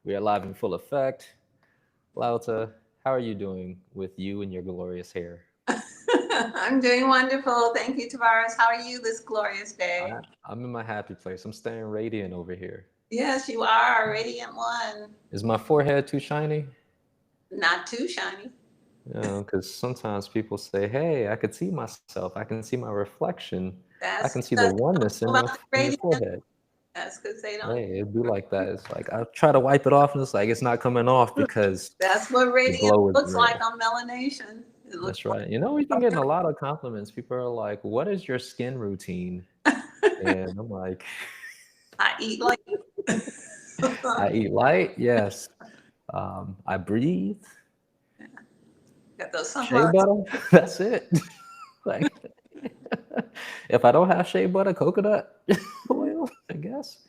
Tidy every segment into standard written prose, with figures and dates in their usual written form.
We are live in full effect. LaOta, how are you doing with you and your glorious hair? I'm doing wonderful. Thank you, Tavares. How are you this glorious I, day? I'm in my happy place. I'm staying radiant over here. Yes, you are a radiant one. Is my forehead too shiny? Not too shiny. Because sometimes people say, "Hey, I could see myself. I can see my reflection. I can That's see the because they oneness don't in know your about the in your radiant. forehead." That's because they don't. Hey, it'd be like that. It's like I try to wipe it off, and it's like it's not coming off because That's what the radiant glow is looks like real. on melanation. It looks That's right. We've been getting a lot of compliments. People are like, "What is your skin routine?" And I'm like, I eat like I eat light, yes. I breathe, got those shea sunblock. butter. That's it. Like, if I don't have shea butter, coconut oil, I guess.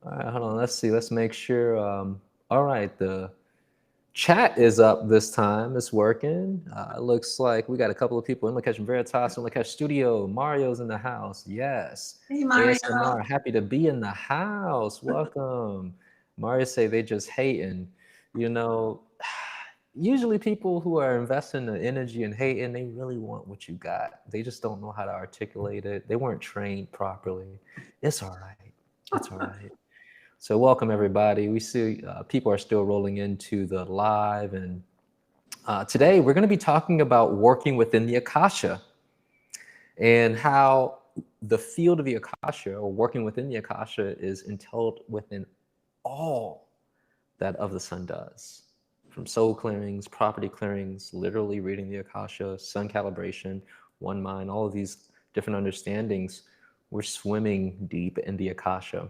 All right, hold on. Let's see. Let's make sure. All right, the chat is up this time. It's working. It looks like we got a couple of people in Lakesh Veritas, in Lakesh Studio. Mario's in the house. Yes. Hey, Mario. ASMR, happy to be in the house. Welcome. Mario say they just hating. You know, usually people who are investing the energy and hating, they really want what you got. They just don't know how to articulate it. They weren't trained properly. It's all right. It's all right. So welcome everybody. We see people are still rolling into the live, and today we're going to be talking about working within the Akasha and how the field of the Akasha, or working within the Akasha, is entailed within all that of the sun does. From soul clearings, property clearings, literally reading the Akasha, sun calibration, one mind, all of these different understandings, we're swimming deep in the Akasha.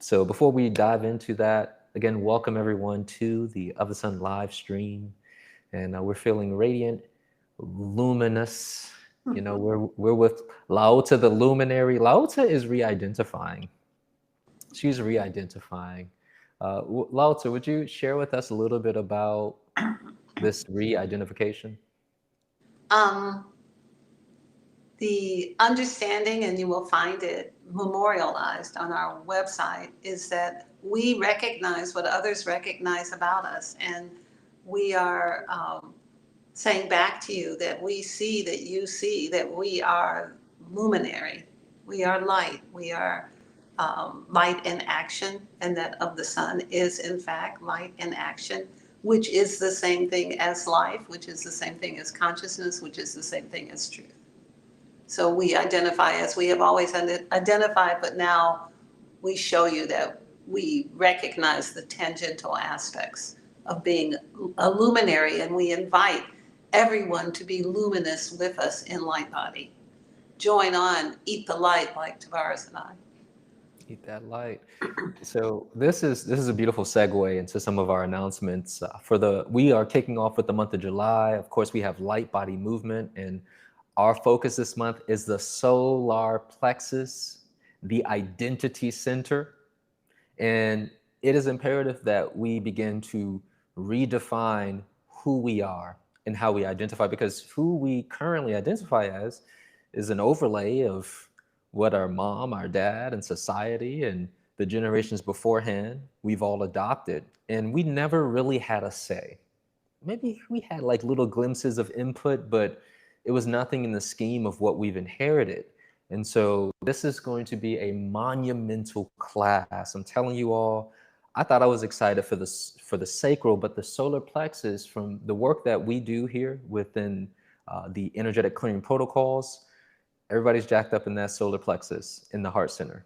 So before we dive into that, again, welcome everyone to the Of the Sun live stream. And we're feeling radiant, luminous. We're with LaOta, the luminary. LaOta is re-identifying. She's re-identifying. LaOta, would you share with us a little bit about this re-identification? Um, the understanding, and you will find it memorialized on our website, is that we recognize what others recognize about us. And we are saying back to you that we see that you see that we are luminary, we are light, we are light in action, and that of the sun is in fact light in action, which is the same thing as life, which is the same thing as consciousness, which is the same thing as truth. So we identify as we have always identified, but now we show you that we recognize the tangential aspects of being a luminary, and we invite everyone to be luminous with us in light body. Join on, eat the light like Tavares and I. Eat that light. So this is a beautiful segue into some of our announcements. We are kicking off with the month of July. Of course, we have light body movement, and our focus this month is the solar plexus, the identity center. And it is imperative that we begin to redefine who we are and how we identify, because who we currently identify as is an overlay of what our mom, our dad, and society and the generations beforehand we've all adopted. And we never really had a say. Maybe we had like little glimpses of input, but it was nothing in the scheme of what we've inherited. And so this is going to be a monumental class. I'm telling you all, I thought I was excited for the sacral, but the solar plexus, from the work that we do here within the energetic clearing protocols, everybody's jacked up in that solar plexus in the heart center.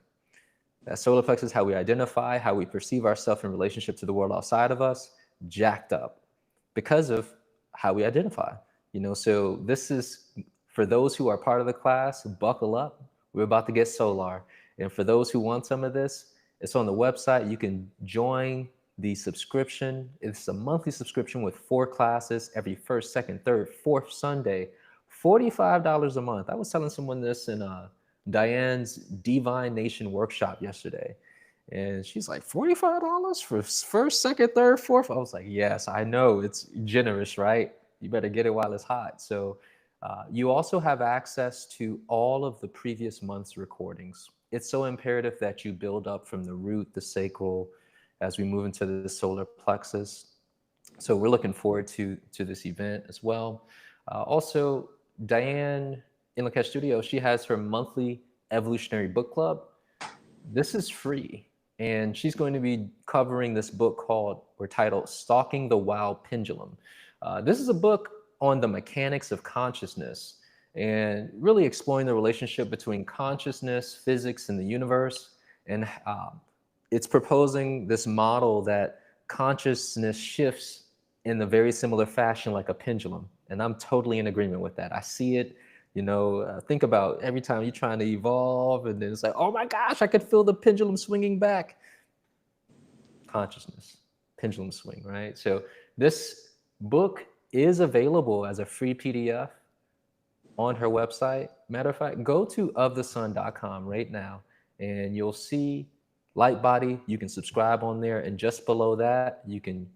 That solar plexus is how we identify, how we perceive ourselves in relationship to the world outside of us, jacked up because of how we identify. So this is for those who are part of the class, buckle up. We're about to get solar. And for those who want some of this, it's on the website. You can join the subscription. It's a monthly subscription with 4 classes every first, second, third, fourth Sunday, $45 a month. I was telling someone this in Diane's Divine Nation workshop yesterday. And she's like, $45 for first, second, third, fourth? I was like, yes, I know. It's generous, right? You better get it while it's hot. So you also have access to all of the previous month's recordings. It's so imperative that you build up from the root, the sacral, as we move into the solar plexus. So we're looking forward to this event as well. Also, Diane in Lakesh Studio, she has her monthly evolutionary book club. This is free, and she's going to be covering this book called or titled Stalking the Wild Pendulum. This is a book on the mechanics of consciousness and really exploring the relationship between consciousness, physics, and the universe. And it's proposing this model that consciousness shifts in a very similar fashion like a pendulum. And I'm totally in agreement with that. I see it, think about every time you're trying to evolve and then it's like, oh my gosh, I could feel the pendulum swinging back. Consciousness, pendulum swing, right? So this book is available as a free PDF on her website. Matter of fact, go to ofthesun.com right now and you'll see Light Body. You can subscribe on there, and just below that, you can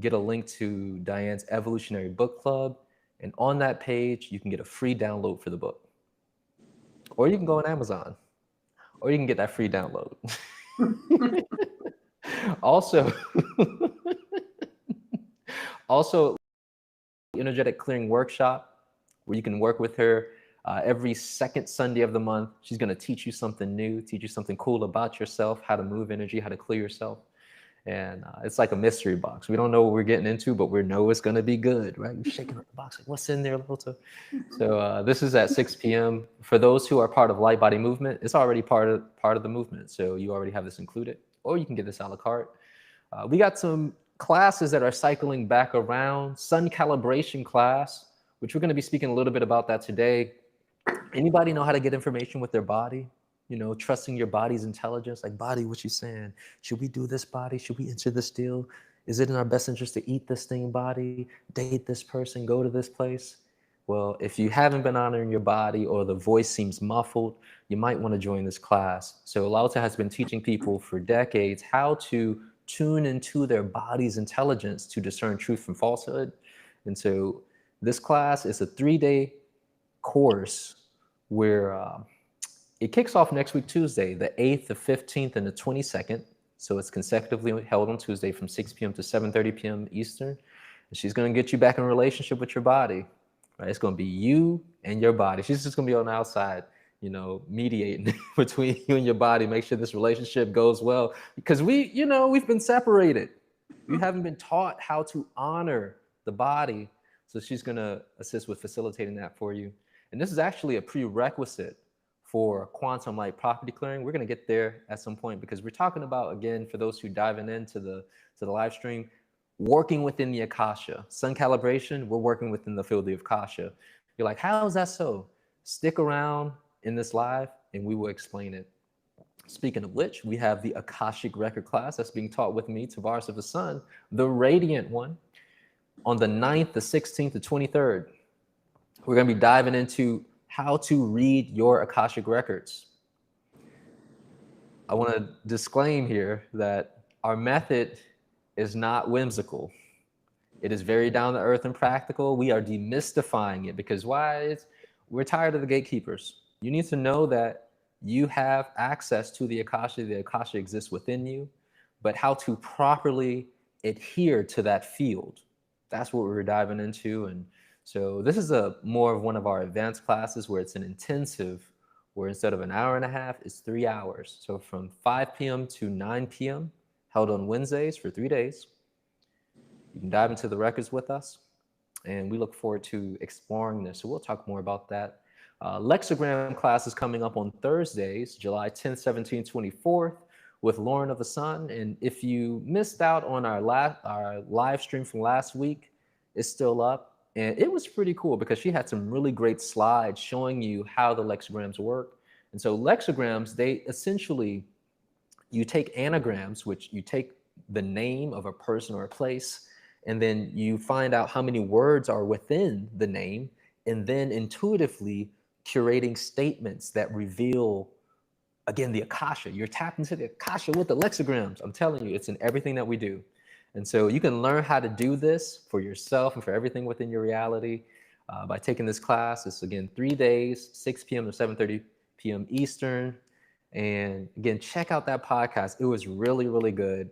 get a link to Diane's Evolutionary Book Club. And on that page, you can get a free download for the book. Or you can go on Amazon, or you can get that free download. Also, energetic clearing workshop where you can work with her every second Sunday of the month. She's going to teach you something new, teach you something cool about yourself, how to move energy, how to clear yourself. And it's like a mystery box. We don't know what we're getting into, but we know it's going to be good, right? You're shaking up the box, like, what's in there, LaOta? So this is at 6 p.m. For those who are part of Light Body Movement, it's already part of the movement. So you already have this included, or you can get this a la carte. We got some classes that are cycling back around. Sun calibration class, which we're going to be speaking a little bit about that today. Anybody know how to get information with their body? Trusting your body's intelligence. Like, body, what you saying? Should we do this, body? Should we enter this deal? Is it in our best interest to eat this thing, body? Date this person? Go to this place? Well, if you haven't been honoring your body or the voice seems muffled, you might want to join this class. So LaOta has been teaching people for decades how to tune into their body's intelligence to discern truth from falsehood. And so this class is a 3-day course where it kicks off next week, Tuesday, the 8th, the 15th, and the 22nd. So it's consecutively held on Tuesday from 6 p.m. to 7:30 p.m. Eastern. And she's going to get you back in a relationship with your body, right? It's going to be you and your body. She's just going to be on the outside, mediating between you and your body, make sure this relationship goes well. Because we've been separated. We haven't been taught how to honor the body. So she's going to assist with facilitating that for you. And this is actually a prerequisite for quantum light property clearing. We're going to get there at some point because we're talking about, again, for those who diving into the live stream, working within the Akasha. Sun calibration, we're working within the field of Akasha. You're like, how is that so? Stick around in this live and we will explain it. Speaking of which, we have the Akashic record class that's being taught with me, Tavares of the Sun, the radiant one, on the 9th, the 16th, the 23rd. We're going to be diving into how to read your Akashic records. I want to disclaim here that our method is not whimsical. It is very down to earth and practical. We are demystifying it because why? We're tired of the gatekeepers. You need to know that you have access to the Akasha. The Akasha exists within you, but how to properly adhere to that field. That's what we're diving into. And so this is more of one of our advanced classes where it's an intensive, where instead of an hour and a half, it's 3 hours. So from 5 p.m. to 9 p.m., held on Wednesdays for 3 days. You can dive into the records with us, and we look forward to exploring this. So we'll talk more about that. Lexogram class is coming up on Thursdays, July 10th, 17th, 24th, with Lauren of the Sun. And if you missed out on our live stream from last week, it's still up. And it was pretty cool because she had some really great slides showing you how the lexograms work. And so lexograms, they essentially, you take anagrams, which you take the name of a person or a place, and then you find out how many words are within the name, and then intuitively curating statements that reveal, again, the Akasha. You're tapped into the Akasha with the lexograms. I'm telling you, it's in everything that we do. And so you can learn how to do this for yourself and for everything within your reality by taking this class. It's, again, 3 days, 6 p.m. to 7:30 p.m. Eastern. And again, check out that podcast. It was really, really good.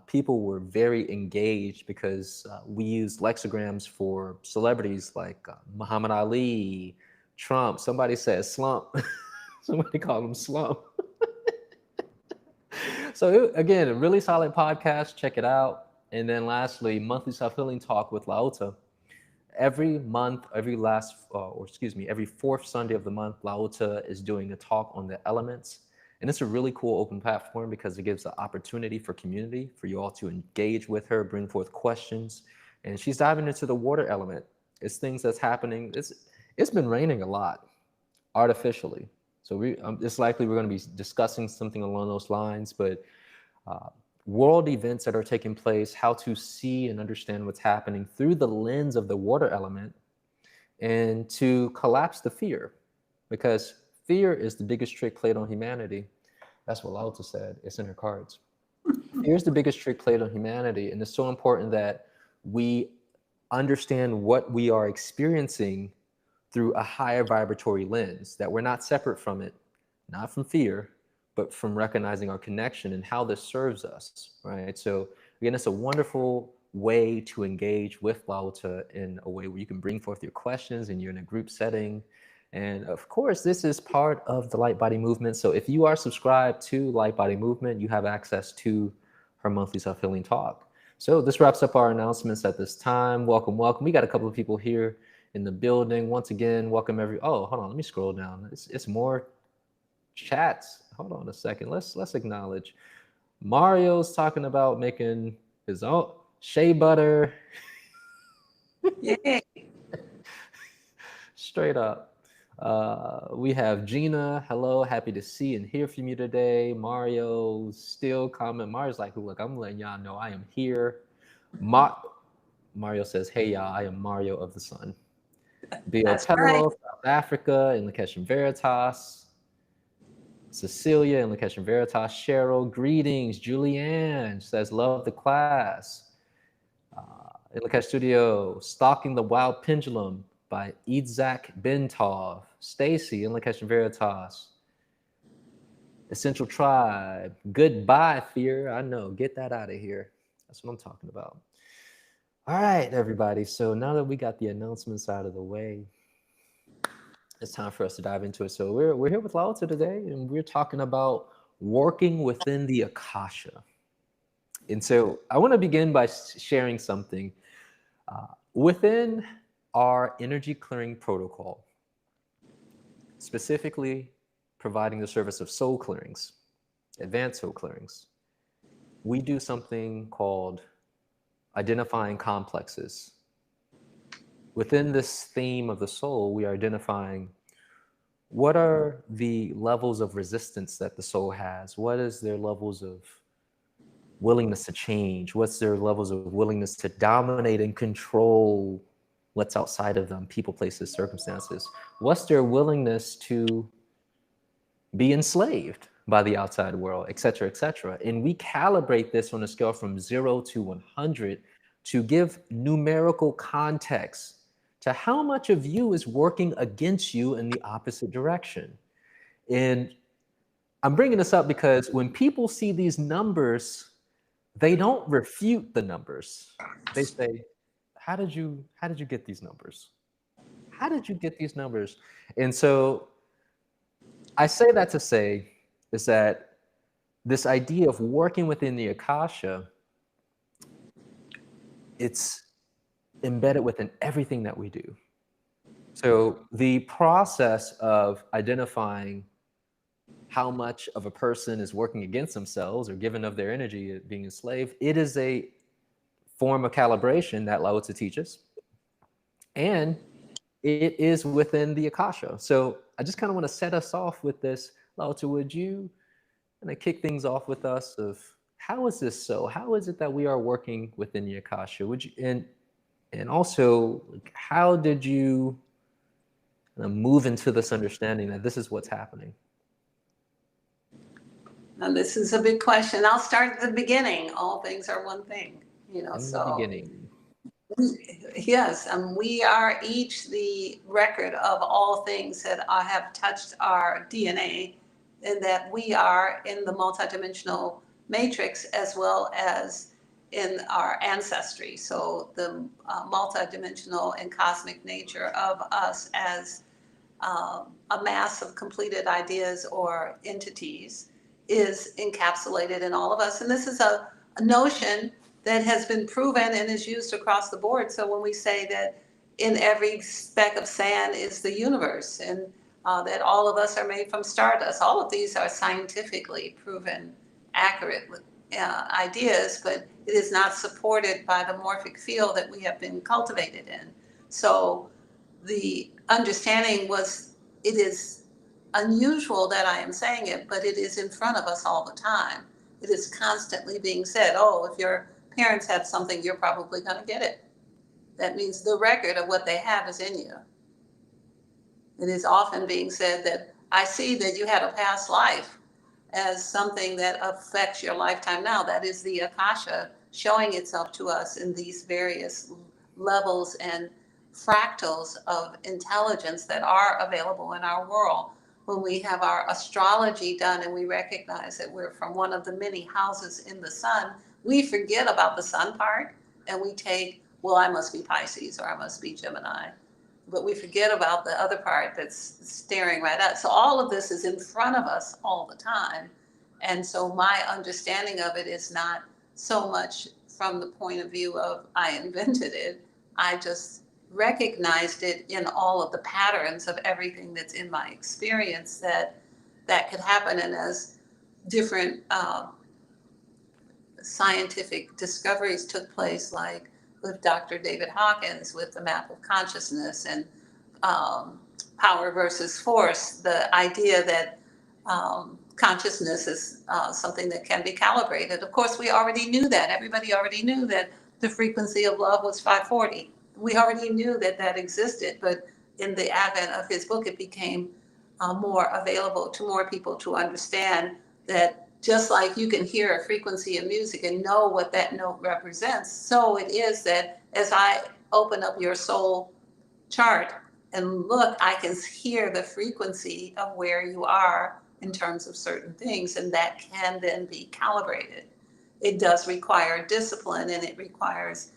people were very engaged because we used lexigrams for celebrities like Muhammad Ali, Trump. Somebody said slump. Somebody called him slump. So again, a really solid podcast. Check it out. And then lastly, monthly self-healing talk with LaOta. Every month, every fourth Sunday of the month, LaOta is doing a talk on the elements. And it's a really cool open platform because it gives the opportunity for community, for you all to engage with her, bring forth questions. And she's diving into the water element. It's things that's happening. It's been raining a lot artificially. So it's likely we're going to be discussing something along those lines, but world events that are taking place, how to see and understand what's happening through the lens of the water element, and to collapse the fear, because fear is the biggest trick played on humanity. That's what LaOta said. It's in her cards. Fear is the biggest trick played on humanity, and it's so important that we understand what we are experiencing through a higher vibratory lens, that we're not separate from it, not from fear, but from recognizing our connection and how this serves us, right? So again, it's a wonderful way to engage with LaOta in a way where you can bring forth your questions and you're in a group setting. And of course, this is part of the Light Body Movement. So if you are subscribed to Light Body Movement, you have access to her monthly self-healing talk. So this wraps up our announcements at this time. Welcome, welcome. We got a couple of people here in the building. Once again, welcome oh, hold on, let me scroll down. It's more chats. Hold on a second. Let's acknowledge. Mario's talking about making his own shea butter. Yay. Straight up. We have Gina. Hello, happy to see and hear from you today. Mario still comment. Mario's like, look, I'm letting y'all know I am here. Mario says, hey y'all, I am Mario of the Sun. That's right. South Africa, in Lakesh and Veritas. Cecilia in Lakesh and Veritas. Cheryl, greetings. Julianne says, love the class. In Lakesh Studio, Stalking the Wild Pendulum by Itzhak Bentov. Stacy in Lakesh and Veritas. Essential Tribe. Goodbye, fear. I know. Get that out of here. That's what I'm talking about. All right, everybody. So now that we got the announcements out of the way, it's time for us to dive into it. So we're here with LaOta today, and we're talking about working within the Akasha. And so I want to begin by sharing something. Within our energy clearing protocol, specifically providing the service of soul clearings, advanced soul clearings, we do something called identifying complexes. Within this theme of the soul, we are identifying what are the levels of resistance that the soul has? What is their levels of willingness to change? What's their levels of willingness to dominate and control what's outside of them, people, places, circumstances? What's their willingness to be enslaved by the outside world, et cetera, et cetera? And we calibrate this on a scale from 0 to 100 to give numerical context to how much of you is working against you in the opposite direction. And I'm bringing this up because when people see these numbers, they don't refute the numbers. They say, how did you get these numbers? How did you get these numbers? And so I say that to say is that this idea of working within the Akasha, it's embedded within everything that we do. So the process of identifying how much of a person is working against themselves or given of their energy being enslaved, it is a form of calibration that LaOta teaches. And it is within the Akasha. So I just kind of want to set us off with this. LaOta, would you kind of kick things off with us of how is this so? How is it that we are working within the Akasha? Would you, and also, how did you move into this understanding that this is what's happening? Now, this is a big question. I'll start at the beginning. All things are one thing, In the beginning. Yes, we are each the record of all things that have touched our DNA, and that we are in the multidimensional matrix as well as in our ancestry. So the multidimensional and cosmic nature of us as a mass of completed ideas or entities is encapsulated in all of us. And this is a notion that has been proven and is used across the board. So when we say that in every speck of sand is the universe, and that all of us are made from stardust, all of these are scientifically proven accurate ideas, but it is not supported by the morphic field that we have been cultivated in. So the understanding was, it is unusual that I am saying it, but it is in front of us all the time. It is constantly being said, oh, if your parents have something, you're probably going to get it. That means the record of what they have is in you. It is often being said that I see that you had a past life as something that affects your lifetime now. That is the Akasha showing itself to us in these various levels and fractals of intelligence that are available in our world. When we have our astrology done and we recognize that we're from one of the many houses in the sun, we forget about the sun part and we take, well, I must be Pisces or I must be Gemini. But we forget about the other part that's staring right at us. So all of this is in front of us all the time. And so my understanding of it is not so much from the point of view of I invented it. I just recognized it in all of the patterns of everything that's in my experience that could happen. And as different scientific discoveries took place, like with Dr. David Hawkins with the map of consciousness and power versus force, the idea that consciousness is something that can be calibrated. Of course, we already knew that. Everybody already knew that the frequency of love was 540. We already knew that that existed, but in the advent of his book, it became more available to more people to understand that just like you can hear a frequency of music and know what that note represents, so it is that as I open up your soul chart and look, I can hear the frequency of where you are in terms of certain things, and that can then be calibrated. It does require discipline, and it requires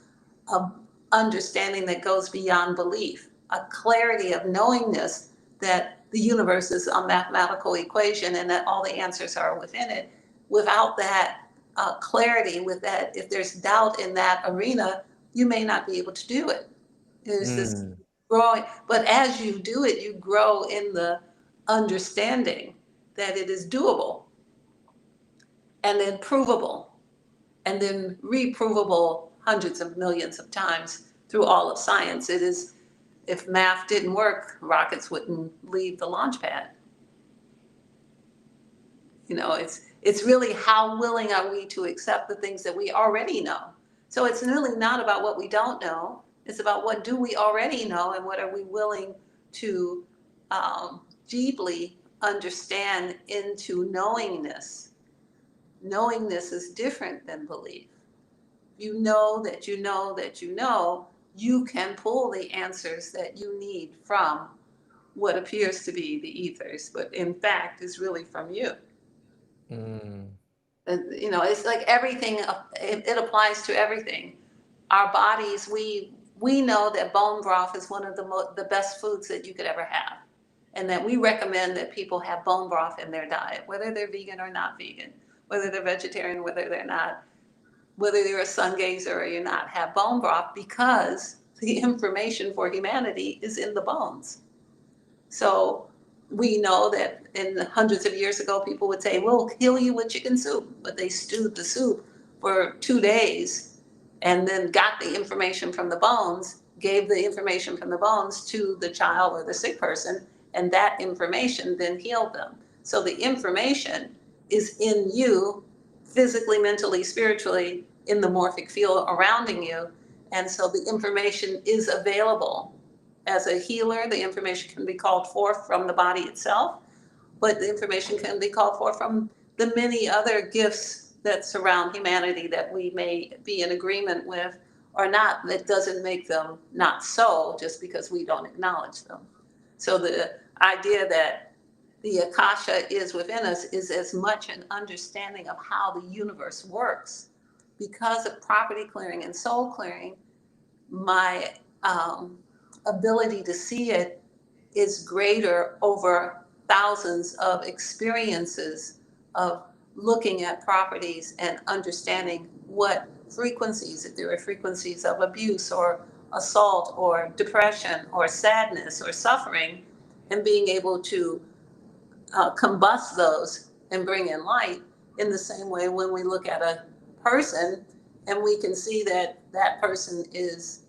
a understanding that goes beyond belief, a clarity of knowingness that the universe is a mathematical equation and that all the answers are within it. Without that clarity, with that, if there's doubt in that arena, you may not be able to do it. There's this growing, but as you do it, you grow in the understanding that it is doable and then provable and then reprovable hundreds of millions of times through all of science. It is, if math didn't work, rockets wouldn't leave the launch pad. You know, it's really how willing are we to accept the things that we already know. So it's really not about what we don't know. It's about what do we already know and what are we willing to deeply understand into knowingness. Knowingness is different than belief. You know that you know that you know, you can pull the answers that you need from what appears to be the ethers, but in fact is really from you. You know, it's like everything, it applies to everything. Our bodies, we know that bone broth is one of the best foods that you could ever have. And that we recommend that people have bone broth in their diet, whether they're vegan or not vegan, whether they're vegetarian, whether they're not, whether you're a sun gazer or you're not, have bone broth, because the information for humanity is in the bones. So we know that in hundreds of years ago, people would say, we'll heal you with chicken soup, but they stewed the soup for 2 days and then got the information from the bones, gave the information from the bones to the child or the sick person, and that information then healed them. So the information is in you, physically, mentally, spiritually, in the morphic field surrounding you. And so the information is available. As a healer, the information can be called forth from the body itself, but the information can be called forth from the many other gifts that surround humanity that we may be in agreement with or not. That doesn't make them not so just because we don't acknowledge them. So the idea that the Akasha is within us is as much an understanding of how the universe works. Because of property clearing and soul clearing, my ability to see it is greater over thousands of experiences of looking at properties and understanding what frequencies, if there are frequencies of abuse or assault or depression or sadness or suffering, and being able to combust those and bring in light. In the same way, when we look at a person and we can see that that person is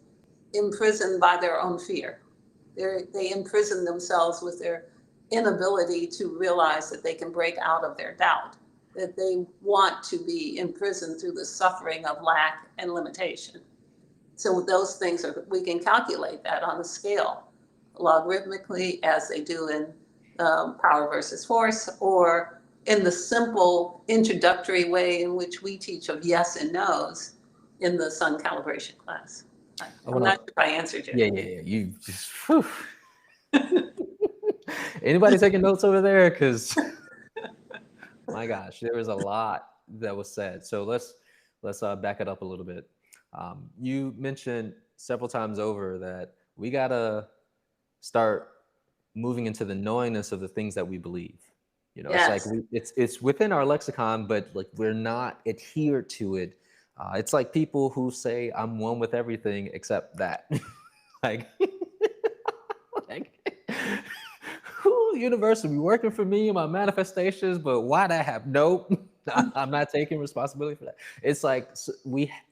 imprisoned by their own fear. They imprison themselves with their inability to realize that they can break out of their doubt, that they want to be imprisoned through the suffering of lack and limitation. So those things are, we can calculate that on a scale logarithmically, as they do in power versus force, or in the simple introductory way in which we teach of yes and no's in the sun calibration class. I I'm wanna, not sure if I answered you. yeah. You just, whew. Anybody taking notes over there? Because my gosh, there was a lot that was said. So let's back it up a little bit. You mentioned several times over that we gotta start moving into the knowingness of the things that we believe. You know, it's like Yes. it's within our lexicon, but like we're not adhered to it. It's like people who say I'm one with everything except that. like, like universe will be working for me, my manifestations, but why that happen? Nope. I'm not taking responsibility for that. It's like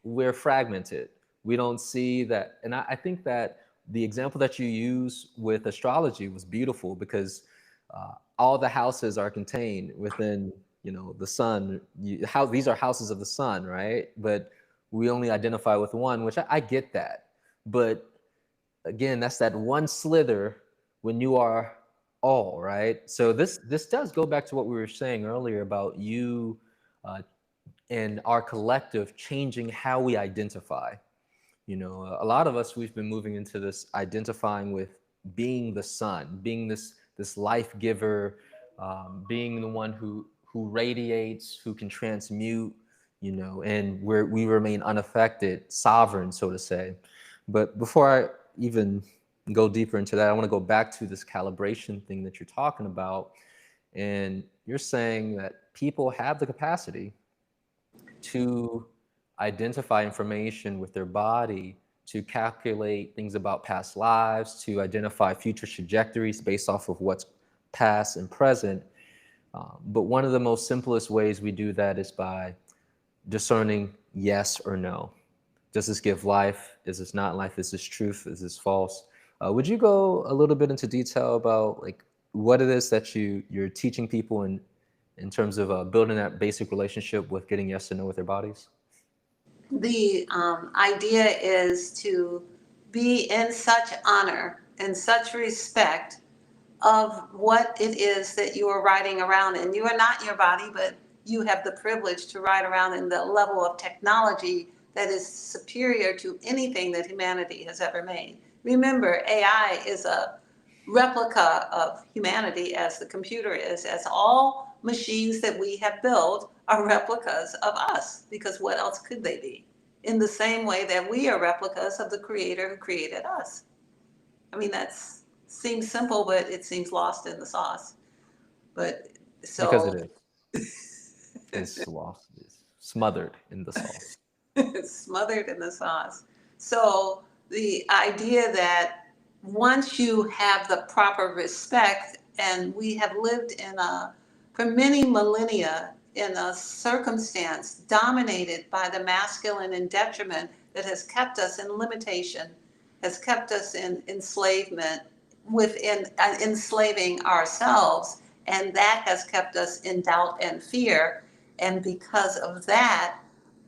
we're fragmented. We don't see that. And I think that the example that you use with astrology was beautiful because all the houses are contained within, you know, the sun. How these are houses of the sun, right? But we only identify with one, which I get that. But again, that's that one slither when you are all, right? So this does go back to what we were saying earlier about you uh, and our collective changing how we identify. You know, a lot of us, we've been moving into this identifying with being the sun, being this life giver, being the one who radiates, who can transmute, you know, and we remain unaffected, sovereign, so to say. But before I even go deeper into that, I want to go back to this calibration thing that you're talking about. And you're saying that people have the capacity to identify information with their body, to calculate things about past lives, to identify future trajectories based off of what's past and present. But one of the most simplest ways we do that is by discerning yes or no. Does this give life? Is this not life? Is this truth? Is this false? Would you go a little bit into detail about like what it is that you're teaching people in terms of building that basic relationship with getting yes and no with their bodies? The idea is to be in such honor and such respect of what it is that you are riding around in. You are not your body, but you have the privilege to ride around in the level of technology that is superior to anything that humanity has ever made. Remember, AI is a replica of humanity as the computer is, as all machines that we have built are replicas of us, because what else could they be? In the same way that we are replicas of the creator who created us. I mean, that's seems simple, but it seems lost in the sauce. But Because so it is lost, it's smothered in the sauce. it's smothered in the sauce. So the idea that once you have the proper respect, and we have lived in a, for many millennia, in a circumstance dominated by the masculine in detriment that has kept us in limitation, has kept us in enslavement within enslaving ourselves, and that has kept us in doubt and fear. And because of that,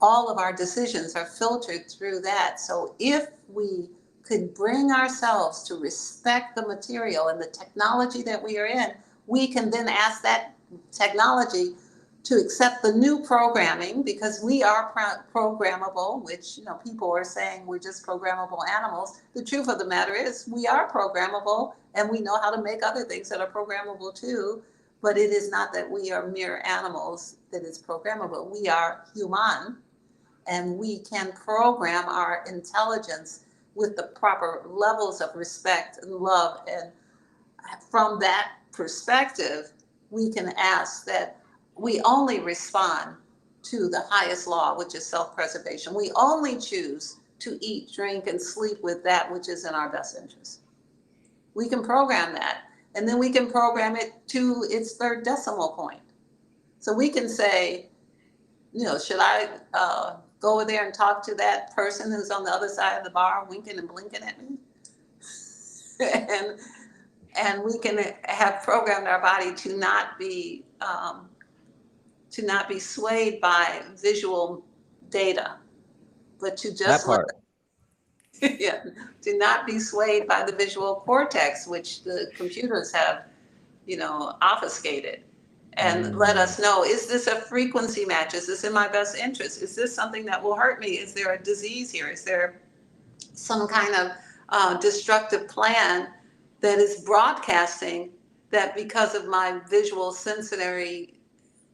all of our decisions are filtered through that. So if we could bring ourselves to respect the material and the technology that we are in, we can then ask that technology to accept the new programming, because we are programmable, which, you know, people are saying we're just programmable animals. The truth of the matter is we are programmable, and we know how to make other things that are programmable too. But it is not that we are mere animals that is programmable. We are human, and we can program our intelligence with the proper levels of respect and love. And from that perspective, we can ask that we only respond to the highest law, which is self-preservation. We only choose to eat, drink, and sleep with that which is in our best interest. We can program that, and then we can program it to its third decimal point. So we can say, should I go over there and talk to that person who's on the other side of the bar winking and blinking at me? and we can have programmed our body to not be swayed by visual data, but to That just part. yeah, to not be swayed by the visual cortex, which the computers have, obfuscated. And let us know, is this a frequency match? Is this in my best interest? Is this something that will hurt me? Is there a disease here? Is there some kind of destructive plan that is broadcasting that because of my visual sensory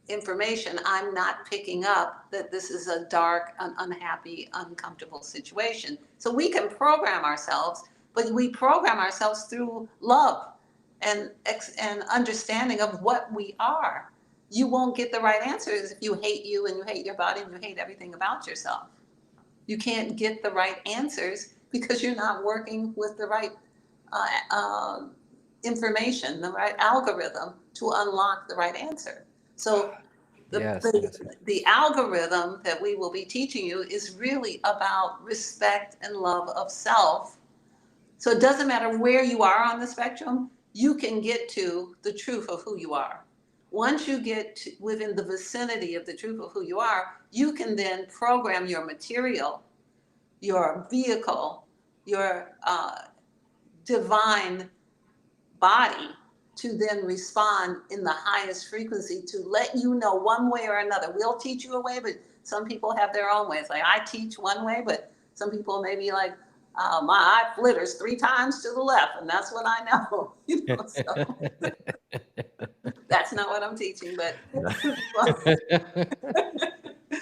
information, I'm not picking up that this is a dark, unhappy, uncomfortable situation. So we can program ourselves, but we program ourselves through love and understanding of what we are. You won't get the right answers if you hate you and you hate your body and you hate everything about yourself. You can't get the right answers because you're not working with the right information, the right algorithm to unlock the right answer. So Yes. the algorithm that we will be teaching you is really about respect and love of self. So it doesn't matter where you are on the spectrum, you can get to the truth of who you are. Once you get within the vicinity of the truth of who you are, you can then program your material, your vehicle, your divine body to then respond in the highest frequency to let you know one way or another. We'll teach you a way, but some people have their own ways. Like I teach one way, but some people may be like, my eye flitters 3 times to the left, and that's what I know. So that's not what I'm teaching, but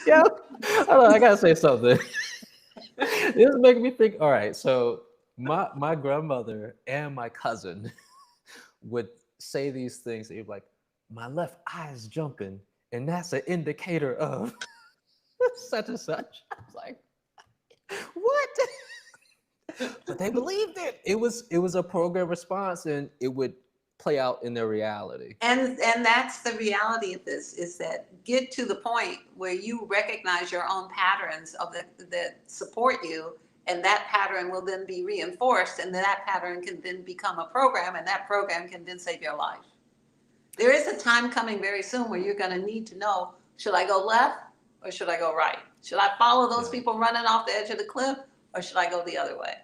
Yeah, I gotta say something. This is making me think. All right, so my grandmother and my cousin would say these things. They'd be like, "My left eye is jumping, and that's an indicator of such and such." I was like, "What?" But they believed it. It was a program response, and it would play out in their reality. And that's the reality of this, is that get to the point where you recognize your own patterns that support you, and that pattern will then be reinforced, and that pattern can then become a program, and that program can then save your life. There is a time coming very soon where you're going to need to know, should I go left or should I go right? Should I follow those people running off the edge of the cliff, or should I go the other way?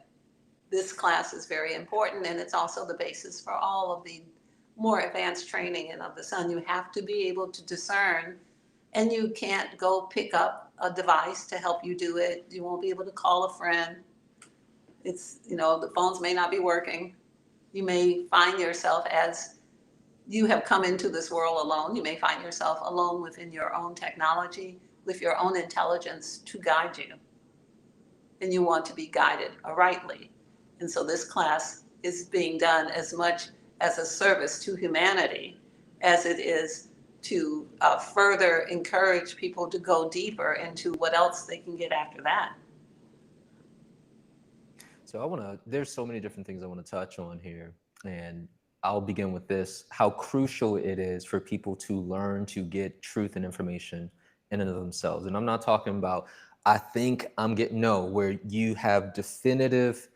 This class is very important, and it's also the basis for all of the more advanced training and of the sun. You have to be able to discern, and you can't go pick up a device to help you do it. You won't be able to call a friend. It's, the phones may not be working. You may find yourself, as you have come into this world alone, you may find yourself alone within your own technology, with your own intelligence to guide you. And you want to be guided rightly. And so this class is being done as much as a service to humanity as it is to further encourage people to go deeper into what else they can get after that. So there's so many different things I want to touch on here. And I'll begin with this: how crucial it is for people to learn to get truth and information in and of themselves. And I'm not talking about, I think I'm getting, no, where you have definitive,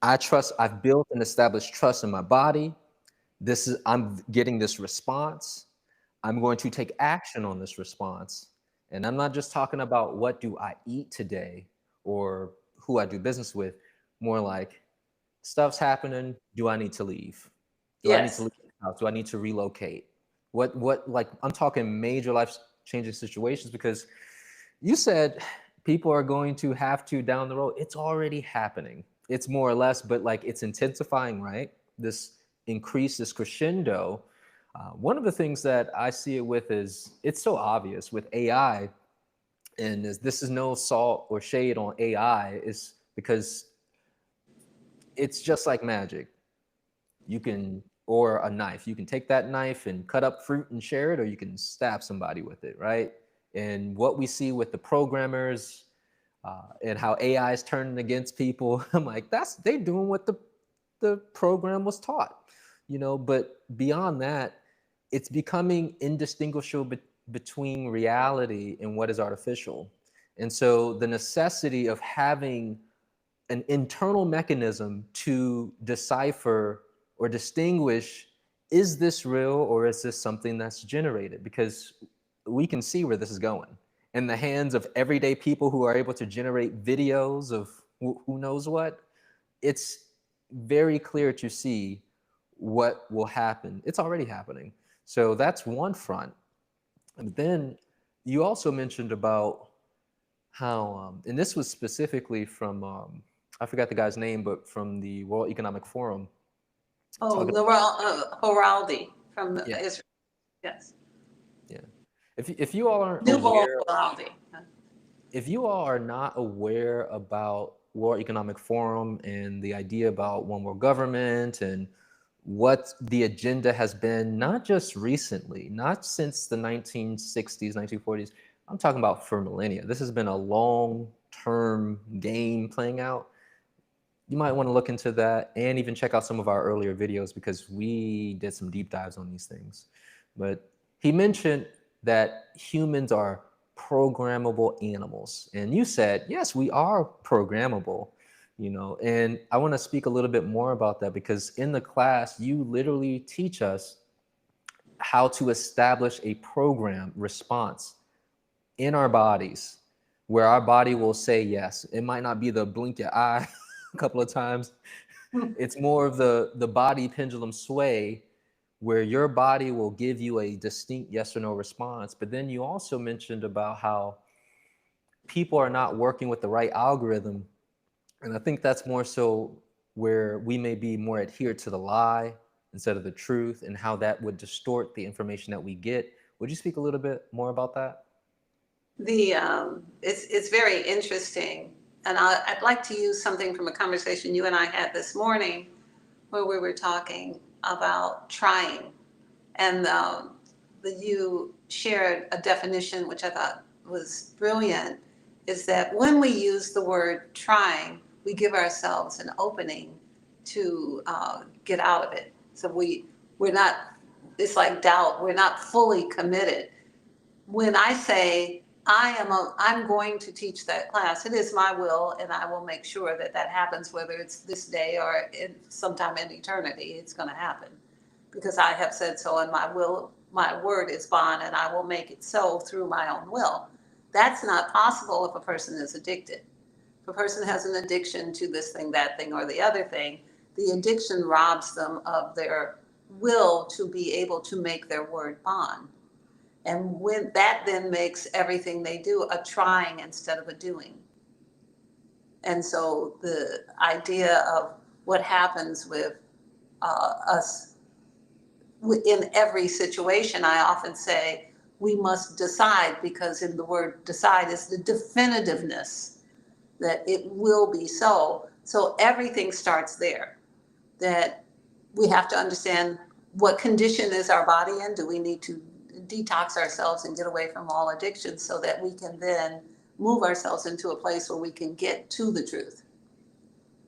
I've built and established trust in my body. I'm getting this response. I'm going to take action on this response. And I'm not just talking about what do I eat today or who I do business with, more like stuff's happening. Do I need to leave? Do I need to leave the house? Do I need to relocate? Like, I'm talking major life changing situations, because you said people are going to have to down the road. It's already happening. It's more or less, but like it's intensifying, right? This increase, this crescendo. One of the things that I see it with is it's so obvious with AI, and this is no salt or shade on AI, is because it's just like magic. You can, or a knife, you can take that knife and cut up fruit and share it, or you can stab somebody with it, right? And what we see with the programmers and how AI is turning against people, I'm like, they doing what the program was taught, you know. But beyond that, it's becoming indistinguishable between reality and what is artificial. And so the necessity of having an internal mechanism to decipher or distinguish, is this real or is this something that's generated? Because we can see where this is going in the hands of everyday people who are able to generate videos of who knows what. It's very clear to see what will happen. It's already happening. So that's one front. And then you also mentioned about how, and this was specifically from, I forgot the guy's name, but from the World Economic Forum. Oh, Talking, Horaldi from yeah, Israel. Yes. yeah. If you all aren't Yuval aware, Harari. if you all are not aware about World Economic Forum and the idea about one world government and what the agenda has been, not just recently, not since the 1960s, 1940s, I'm talking about for millennia. This has been a long-term game playing out. You might want to look into that and even check out some of our earlier videos because we did some deep dives on these things. But he mentioned that humans are programmable animals. And you said, yes, we are programmable, you know, and I want to speak a little bit more about that because in the class, you literally teach us how to establish a program response in our bodies where our body will say yes. It might not be the blink your eye a couple of times. It's more of the body pendulum sway where your body will give you a distinct yes or no response. But then you also mentioned about how people are not working with the right algorithm. And I think that's more so where we may be more adhered to the lie instead of the truth and how that would distort the information that we get. Would you speak a little bit more about that? It's very interesting, and I'd like to use something from a conversation you and I had this morning, where we were talking about trying, and you shared a definition which I thought was brilliant. Is that when we use the word trying, we give ourselves an opening to get out of it. So we're not. It's like doubt. We're not fully committed. When I say I'm going to teach that class, it is my will, and I will make sure that that happens, whether it's this day or sometime in eternity. It's going to happen because I have said so, and my will, my word is bond, and I will make it so through my own will. That's not possible if a person is addicted. If a person has an addiction to this thing, that thing, or the other thing, the addiction robs them of their will to be able to make their word bond. And when that then makes everything they do a trying instead of a doing. And so the idea of what happens with us in every situation, I often say we must decide, because in the word decide is the definitiveness that it will be so. So everything starts there, that we have to understand what condition is our body in. Do we need to detox ourselves and get away from all addictions so that we can then move ourselves into a place where we can get to the truth?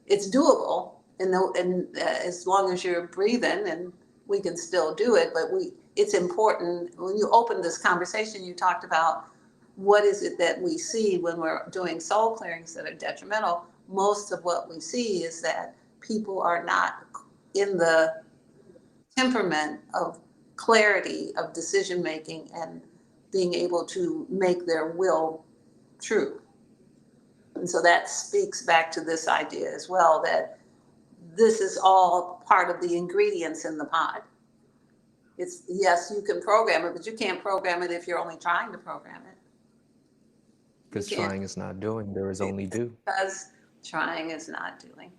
It's doable, and as long as you're breathing, and we can still do it. But it's important. When you opened this conversation, you talked about what is it that we see when we're doing soul clearings that are detrimental. Most of what we see is that people are not in the temperament of clarity of decision making and being able to make their will true. And so that speaks back to this idea as well, that this is all part of the ingredients in the pot. It's, yes, you can program it, but you can't program it if you're only trying to program it. You Because can't, trying is not doing, there is only do. because trying is not doing.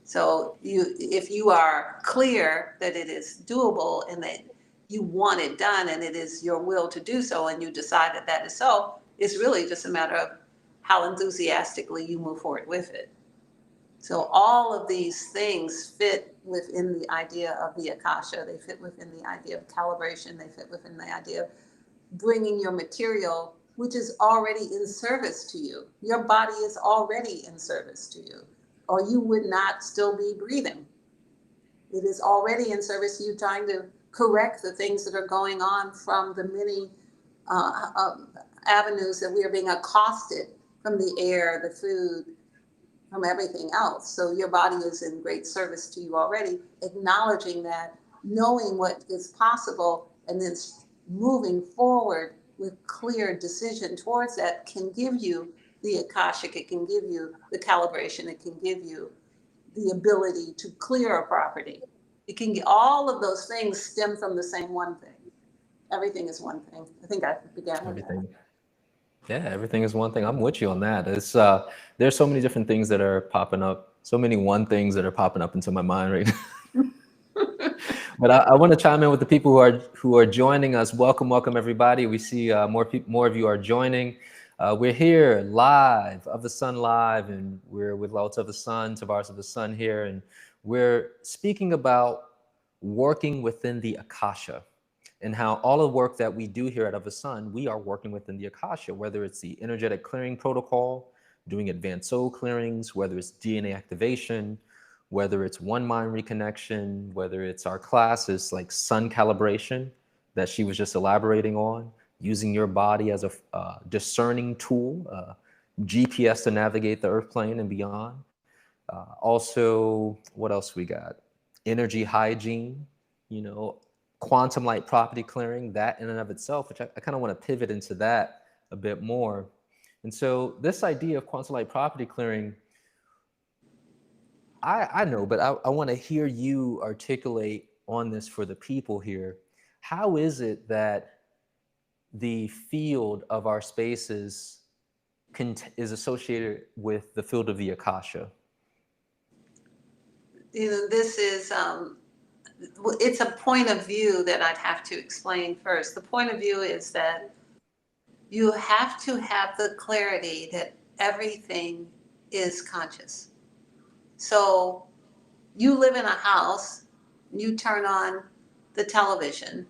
So if you are clear that it is doable and that you want it done and it is your will to do so and you decide that that is so. It's really just a matter of how enthusiastically you move forward with it. So all of these things fit within the idea of the Akasha. They fit within the idea of calibration. They fit within the idea of bringing your material, which is already in service to you. Your body is already in service to you, or you would not still be breathing. It is already in service to you, trying to correct the things that are going on from the many avenues that we are being accosted from the air, the food, from everything else. So your body is in great service to you already, acknowledging that, knowing what is possible, and then moving forward with clear decision towards that can give you the Akashic, it can give you the calibration, it can give you the ability to clear a property. It can get, all of those things stem from the same one thing. Everything is one thing. I think I began with Everything. that. Yeah, everything is one thing. I'm with you on that. It's there's so many different things that are popping up, so many one things that are popping up into my mind right now. But I want to chime in with the people who are joining us. Welcome, welcome everybody. We see more of you are joining. We're here live of the Sun live, and we're with LaOta of the Sun, Tavares of the Sun here, and we're speaking about working within the Akasha, and how all the work that we do here at Of the Sun, we are working within the Akasha, whether it's the energetic clearing protocol, doing advanced soul clearings, whether it's DNA activation, whether it's one mind reconnection, whether it's our classes like sun calibration that she was just elaborating on, using your body as a discerning tool, GPS to navigate the earth plane and beyond. Also, what else we got? Energy hygiene, quantum light property clearing, that in and of itself, which I kind of want to pivot into that a bit more. And so this idea of quantum light property clearing, I know, but I want to hear you articulate on this for the people here. How is it that the field of our spaces is associated with the field of the Akasha? This is, it's a point of view that I'd have to explain first. The point of view is that you have to have the clarity that everything is conscious. So you live in a house, you turn on the television,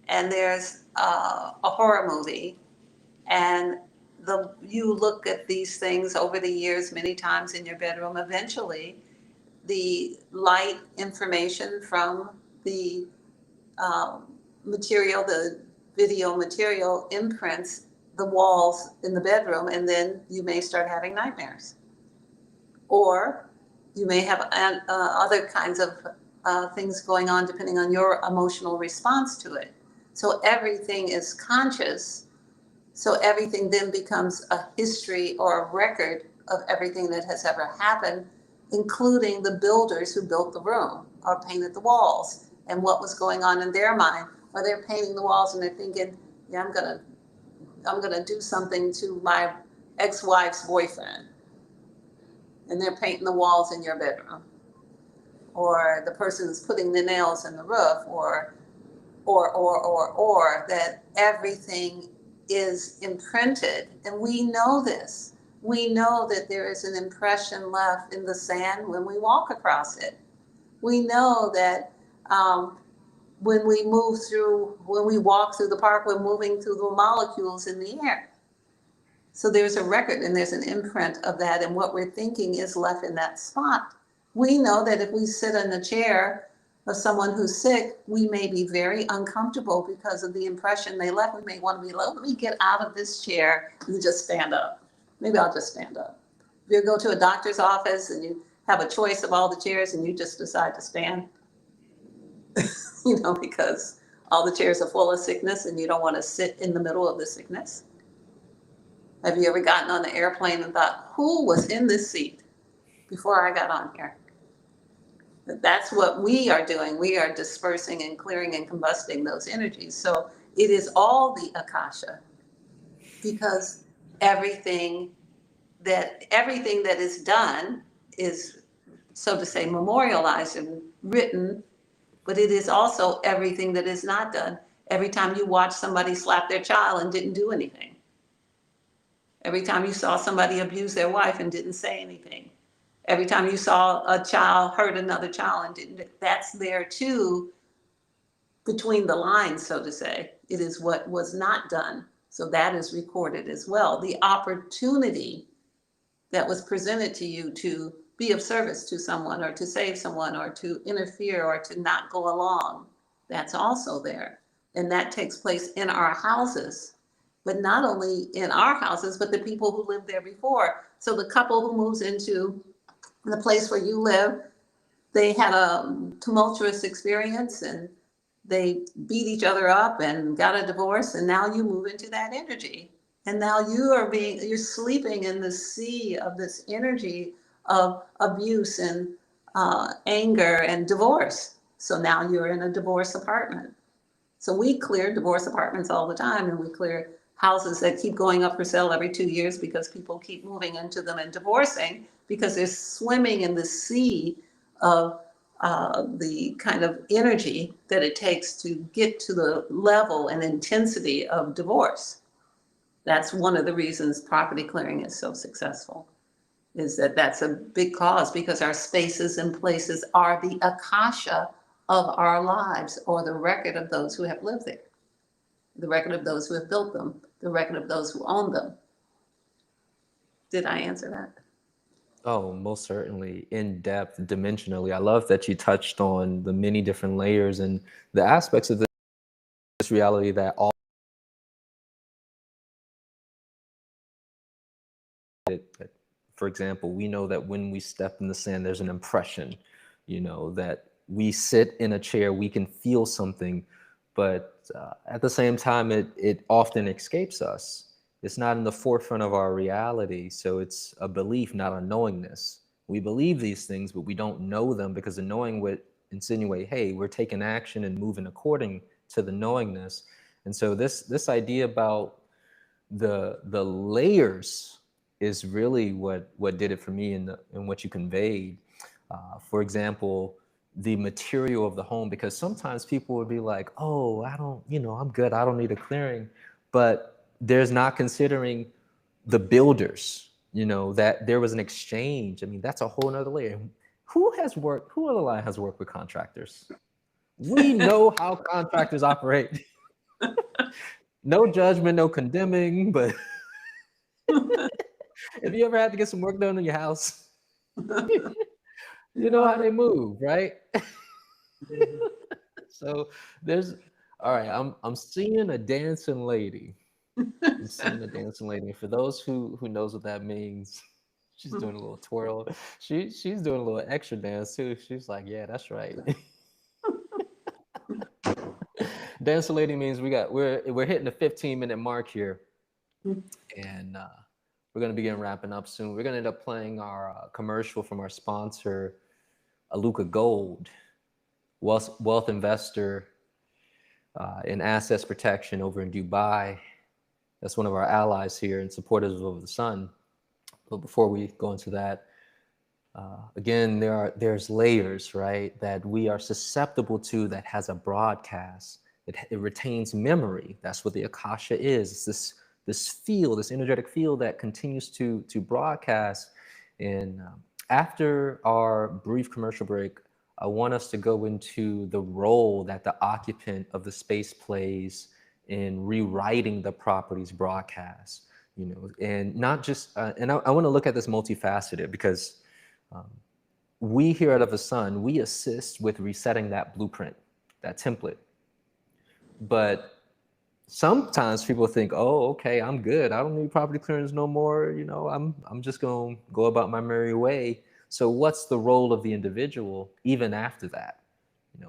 and there's a horror movie, and you look at these things over the years many times in your bedroom. Eventually, the light information from the material, the video material, imprints the walls in the bedroom, and then you may start having nightmares. Or you may have other kinds of things going on depending on your emotional response to it. So everything is conscious. So everything then becomes a history or a record of everything that has ever happened, including the builders who built the room or painted the walls and what was going on in their mind. Or they're painting the walls and they're thinking, yeah, I'm gonna do something to my ex-wife's boyfriend. And they're painting the walls in your bedroom. Or the person is putting the nails in the roof, or that everything is imprinted. And we know this. We know that there is an impression left in the sand when we walk across it. We know that when we walk through the park, we're moving through the molecules in the air. So there's a record and there's an imprint of that, and what we're thinking is left in that spot. We know that if we sit in a chair of someone who's sick, we may be very uncomfortable because of the impression they left. We may want to be, let me get out of this chair and just stand up. Maybe I'll just stand up. If you go to a doctor's office and you have a choice of all the chairs and you just decide to stand, because all the chairs are full of sickness and you don't want to sit in the middle of the sickness. Have you ever gotten on the airplane and thought, who was in this seat before I got on here? That's what we are doing. We are dispersing and clearing and combusting those energies. So it is all the Akasha, because everything that is done is, so to say, memorialized and written, but it is also everything that is not done. Every time you watch somebody slap their child and didn't do anything. Every time you saw somebody abuse their wife and didn't say anything. Every time you saw a child hurt another child and didn't, that's there too, between the lines, so to say. It is what was not done. So that is recorded as well. The opportunity that was presented to you to be of service to someone or to save someone or to interfere or to not go along, that's also there. And that takes place in our houses, but not only in our houses, but the people who lived there before. So the couple who moves into the place where you live, they had a tumultuous experience and they beat each other up and got a divorce, and now you move into that energy. And now you're sleeping in the sea of this energy of abuse and anger and divorce. So now you're in a divorce apartment. So we clear divorce apartments all the time, and we clear houses that keep going up for sale every 2 years because people keep moving into them and divorcing because they're swimming in the sea of the kind of energy that it takes to get to the level and intensity of divorce. That's one of the reasons property clearing is so successful, is that that's a big cause, because our spaces and places are the Akasha of our lives, or the record of those who have lived there, the record of those who have built them, the record of those who own them. Did I answer that? Oh, most certainly, in depth, dimensionally. I love that you touched on the many different layers and the aspects of this reality that all that, for example, we know that when we step in the sand, there's an impression, that we sit in a chair, we can feel something, but at the same time, it often escapes us. It's not in the forefront of our reality. So it's a belief, not a knowingness. We believe these things, but we don't know them, because the knowing would insinuate, hey, we're taking action and moving according to the knowingness. And so this idea about the layers is really what did it for me, in what you conveyed. For example, the material of the home, because sometimes people would be like, oh, I don't, I'm good, I don't need a clearing. But there's not considering the builders, that there was an exchange. I mean, that's a whole nother layer. Who on the line has worked with contractors? We know how contractors operate. No judgment, no condemning, but if you ever had to get some work done in your house, you know how they move, right? So there's, all right, I'm seeing a dancing lady. I'm seeing a dancing lady. For those who knows what that means, she's doing a little twirl. She's doing a little extra dance too. She's like, yeah, that's right. Dancing lady means we're hitting the 15-minute mark here, and we're gonna begin wrapping up soon. We're gonna end up playing our commercial from our sponsor, Aluka Gold, wealth investor in assets protection over in Dubai. That's one of our allies here and supporters of the sun. But before we go into that, again, there's layers, right, that we are susceptible to, that has a broadcast. It retains memory. That's what the Akasha is. It's this field, this energetic field that continues to broadcast. And after our brief commercial break, I want us to go into the role that the occupant of the space plays in rewriting the property's broadcast, and not just, and I want to look at this multifaceted, because we here at Of the Sun, we assist with resetting that blueprint, that template. But sometimes people think, oh, okay, I'm good, I don't need property clearance no more, I'm just going to go about my merry way. So what's the role of the individual even after that?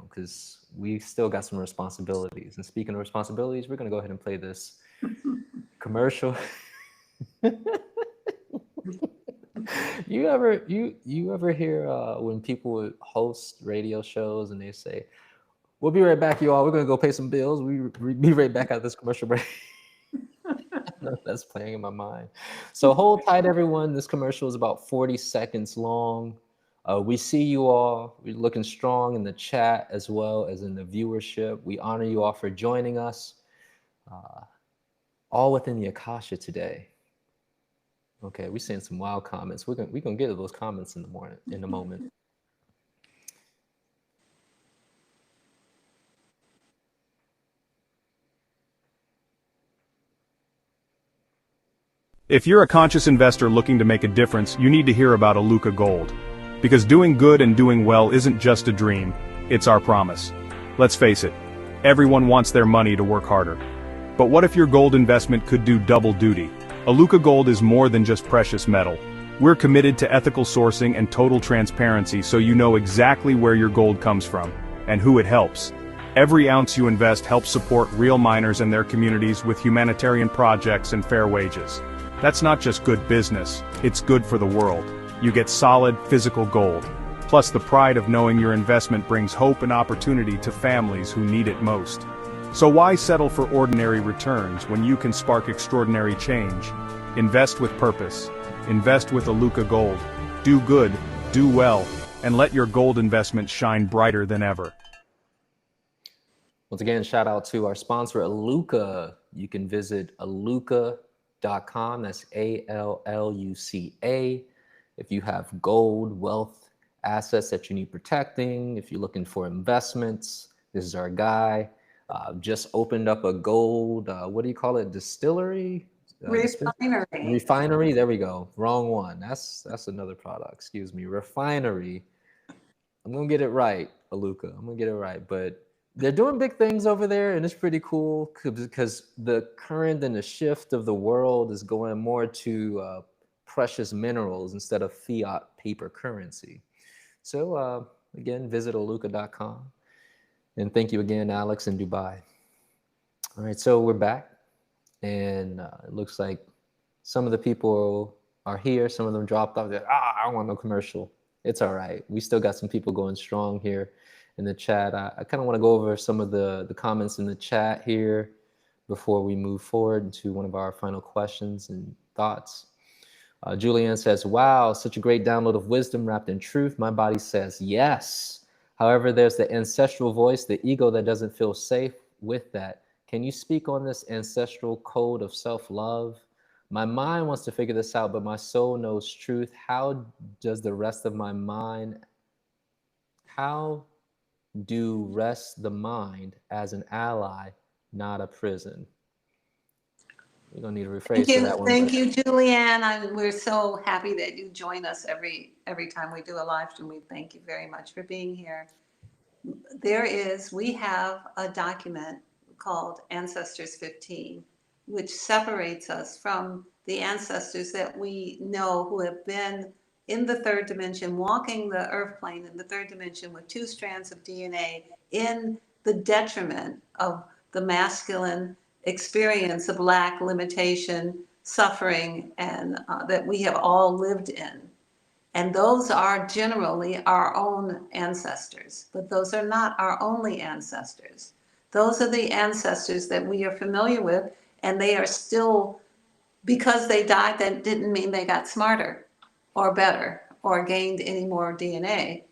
Because we still got some responsibilities. And speaking of responsibilities, we're going to go ahead and play this commercial. You ever hear when people would host radio shows and they say, we'll be right back, y'all, we're going to go pay some bills, we be right back out of this commercial break? That's playing in my mind. So hold tight, everyone. This commercial is about 40 seconds long. We see you all. We're looking strong in the chat as well as in the viewership. We honor you all for joining us, all within the Akasha today. Okay, we're seeing some wild comments. We're gonna get to those comments in a moment. If you're a conscious investor looking to make a difference, you need to hear about Aluka Gold. Because doing good and doing well isn't just a dream, it's our promise. Let's face it, everyone wants their money to work harder. But what if your gold investment could do double duty? Aluka Gold is more than just precious metal. We're committed to ethical sourcing and total transparency so you know exactly where your gold comes from, and who it helps. Every ounce you invest helps support real miners and their communities with humanitarian projects and fair wages. That's not just good business, it's good for the world. You get solid, physical gold, plus the pride of knowing your investment brings hope and opportunity to families who need it most. So why settle for ordinary returns when you can spark extraordinary change? Invest with purpose. Invest with Aluka Gold. Do good, do well, and let your gold investment shine brighter than ever. Once again, shout out to our sponsor, Aluka. You can visit aluka.com. That's ALLUCA. If you have gold, wealth, assets that you need protecting, if you're looking for investments, this is our guy. Just opened up a gold, what do you call it? Distillery? Refinery. Refinery, there we go. Wrong one. That's another product, excuse me. Refinery. I'm gonna get it right, Aluka. I'm gonna get it right. But they're doing big things over there, and it's pretty cool because the current and the shift of the world is going more to precious minerals instead of fiat paper currency. So again, visit aluka.com. And thank you again, Alex, in Dubai. All right, so we're back. And it looks like some of the people are here. Some of them dropped off. They're, I don't want no commercial. It's all right. We still got some people going strong here in the chat. I kind of want to go over some of the comments in the chat here before we move forward into one of our final questions and thoughts. Julianne says, wow, such a great download of wisdom wrapped in truth. My body says yes. However, there's the ancestral voice, the ego that doesn't feel safe with that. Can you speak on this ancestral code of self-love? My mind wants to figure this out, but my soul knows truth. How does the rest of my mind, how do rest the mind as an ally, not a prison? We're gonna need to rephrase for that one. Thank you, Julianne. We're so happy that you join us every time we do a live stream. We thank you very much for being here. We have a document called Ancestors 15, which separates us from the ancestors that we know who have been in the third dimension, walking the earth plane in the third dimension with 2 strands of DNA in the detriment of the masculine experience of lack, limitation, suffering, and that we have all lived in. And those are generally our own ancestors, but those are not our only ancestors. Those are the ancestors that we are familiar with, and they are still, because they died, that didn't mean they got smarter or better or gained any more DNA.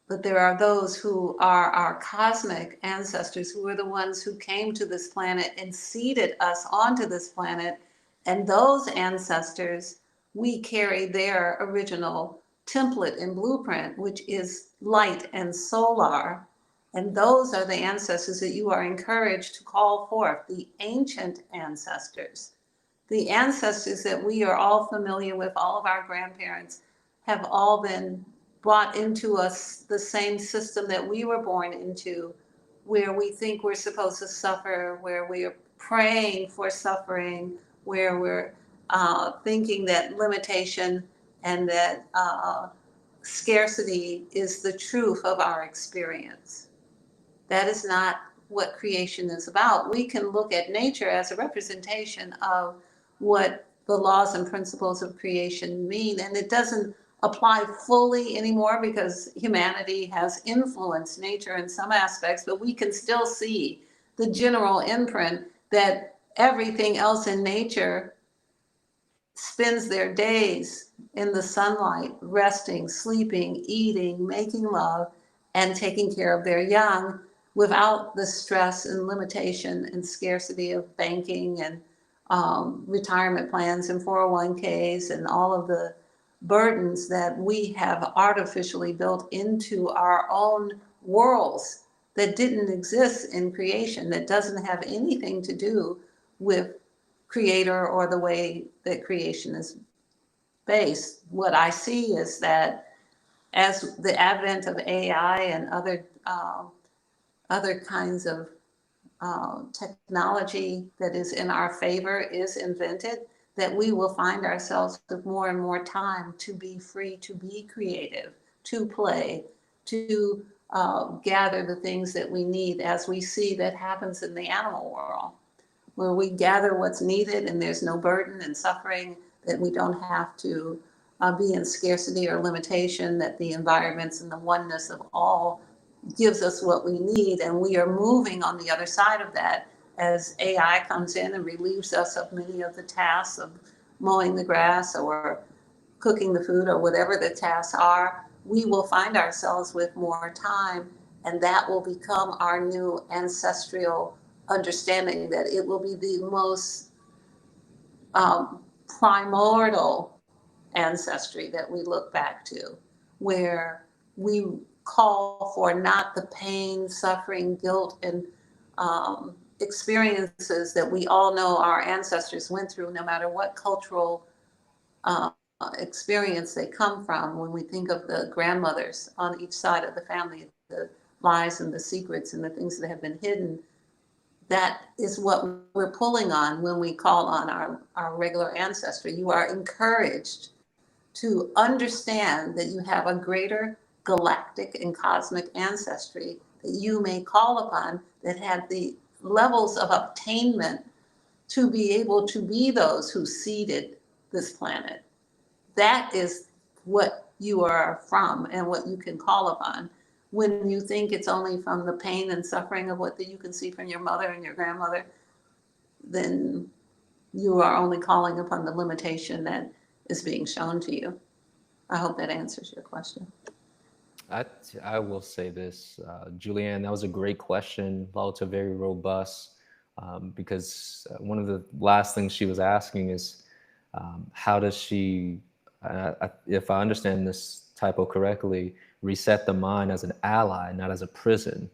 But there are those who are our cosmic ancestors, who are the ones who came to this planet and seeded us onto this planet. And those ancestors, we carry their original template and blueprint, which is light and solar. And those are the ancestors that you are encouraged to call forth, the ancient ancestors. The ancestors that we are all familiar with, all of our grandparents, have all been brought into us the same system that we were born into, where we think we're supposed to suffer, where we are praying for suffering, where we're thinking that limitation and that scarcity is the truth of our experience. That is not what creation is about. We can look at nature as a representation of what the laws and principles of creation mean, and it doesn't apply fully anymore because humanity has influenced nature in some aspects, but we can still see the general imprint that everything else in nature spends their days in the sunlight, resting, sleeping, eating, making love, and taking care of their young without the stress and limitation and scarcity of banking and retirement plans and 401ks and all of the burdens that we have artificially built into our own worlds that didn't exist in creation, that doesn't have anything to do with creator or the way that creation is based. What I see is that as the advent of AI and other kinds of technology that is in our favor is invented, that we will find ourselves with more and more time to be free, to be creative, to play, to gather the things that we need, as we see that happens in the animal world, where we gather what's needed and there's no burden and suffering, that we don't have to be in scarcity or limitation, that the environments and the oneness of all gives us what we need. And we are moving on the other side of that as AI comes in and relieves us of many of the tasks of mowing the grass or cooking the food or whatever the tasks are. We will find ourselves with more time, and that will become our new ancestral understanding, that it will be the most primordial ancestry that we look back to, where we call for not the pain, suffering, guilt, and experiences that we all know our ancestors went through, no matter what cultural experience they come from. When we think of the grandmothers on each side of the family, the lies and the secrets and the things that have been hidden, that is what we're pulling on when we call on our regular ancestry. You are encouraged to understand that you have a greater galactic and cosmic ancestry that you may call upon, that had the levels of obtainment to be able to be those who seeded this planet. That is what you are from and what you can call upon. When you think it's only from the pain and suffering of what you can see from your mother and your grandmother, then you are only calling upon the limitation that is being shown to you. I hope that answers your question. I will say this, Julianne, that was a great question. LaOta, very robust, because one of the last things she was asking is, how does she, if I understand this typo correctly, reset the mind as an ally, not as a prison,